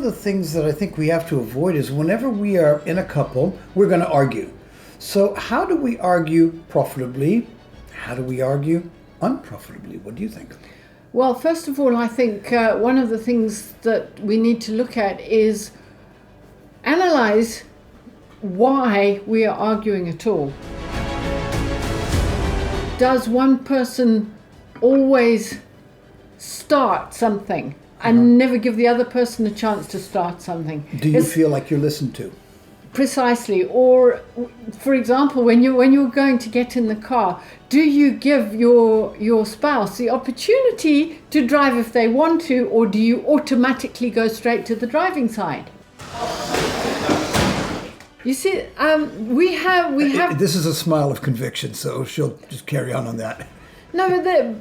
the things that I think we have to avoid is whenever we are in a couple, we're going to argue. So how do we argue profitably? How do we argue unprofitably? What do you think? Well, first of all, I think one of the things that we need to look at is analyze why we are arguing at all. Does one person always start something and never give the other person a chance to start something? Do you feel like you're listened to? Precisely. Or, for example, when you're going to get in the car, do you give your spouse the opportunity to drive if they want to, or do you automatically go straight to the driving side? You see, we have. This is a smile of conviction, so she'll just carry on that. No, but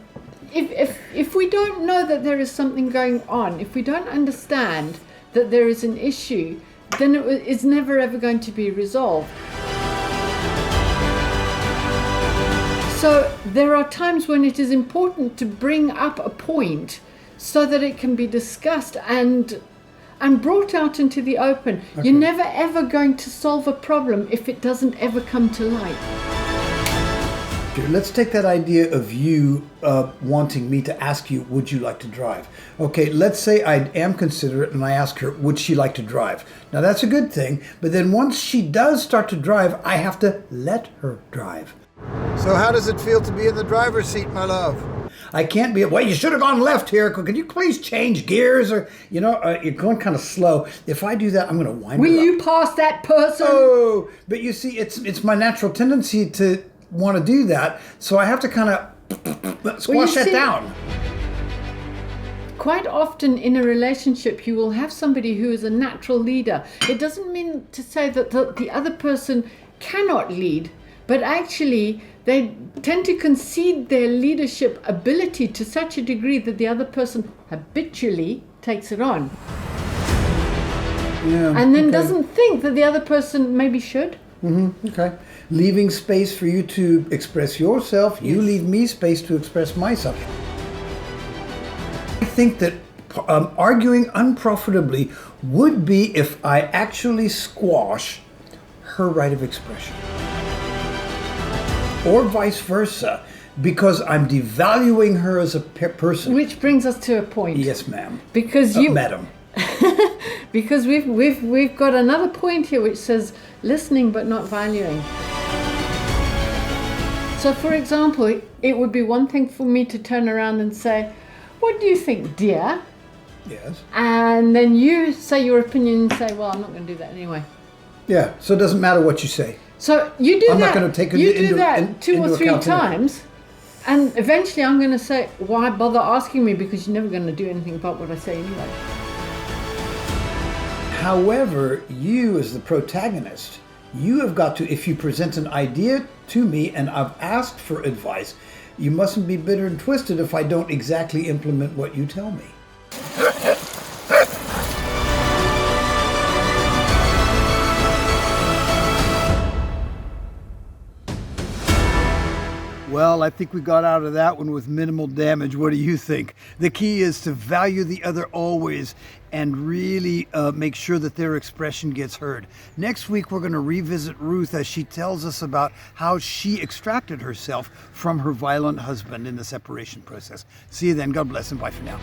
if we don't know that there is something going on, if we don't understand that there is an issue, then it's never ever going to be resolved. So there are times when it is important to bring up a point so that it can be discussed and brought out into the open. Okay. You're never ever going to solve a problem if it doesn't ever come to light. Let's take that idea of you wanting me to ask you, would you like to drive? Okay, let's say I am considerate and I ask her, would she like to drive? Now that's a good thing, but then once she does start to drive, I have to let her drive. So how does it feel to be in the driver's seat, my love? I can't be, well, you should have gone left here. Could you please change gears? Or, you're going kind of slow. If I do that, I'm going to wind her up. Will you pass that person? Oh, but you see, it's my natural tendency to want to do that, so I have to kind of squash that down. Quite often in a relationship you will have somebody who is a natural leader. It doesn't mean to say that the other person cannot lead, but actually they tend to concede their leadership ability to such a degree that the other person habitually takes it on. Yeah, and then doesn't think that the other person maybe should. Mm-hmm. Okay. Leaving space for you to express yourself. Yes. You leave me space to express myself. I think that arguing unprofitably would be if I actually squash her right of expression. Or vice versa, because I'm devaluing her as a person. Which brings us to a point. Yes, ma'am. Because madam. Because we've got another point here which says listening but not valuing. So, for example, it would be one thing for me to turn around and say, "What do you think, dear?" Yes. And then you say your opinion and say, "Well, I'm not going to do that anyway." Yeah. So it doesn't matter what you say. So you do I'm that. not going to take you do that two or three times, and eventually I'm going to say, "Why bother asking me? Because you're never going to do anything about what I say anyway." However, you as the protagonist, you have got to, if you present an idea to me and I've asked for advice, you mustn't be bitter and twisted if I don't exactly implement what you tell me. Well, I think we got out of that one with minimal damage. What do you think? The key is to value the other always and really make sure that their expression gets heard. Next week, we're going to revisit Ruth as she tells us about how she extracted herself from her violent husband in the separation process. See you then. God bless and bye for now.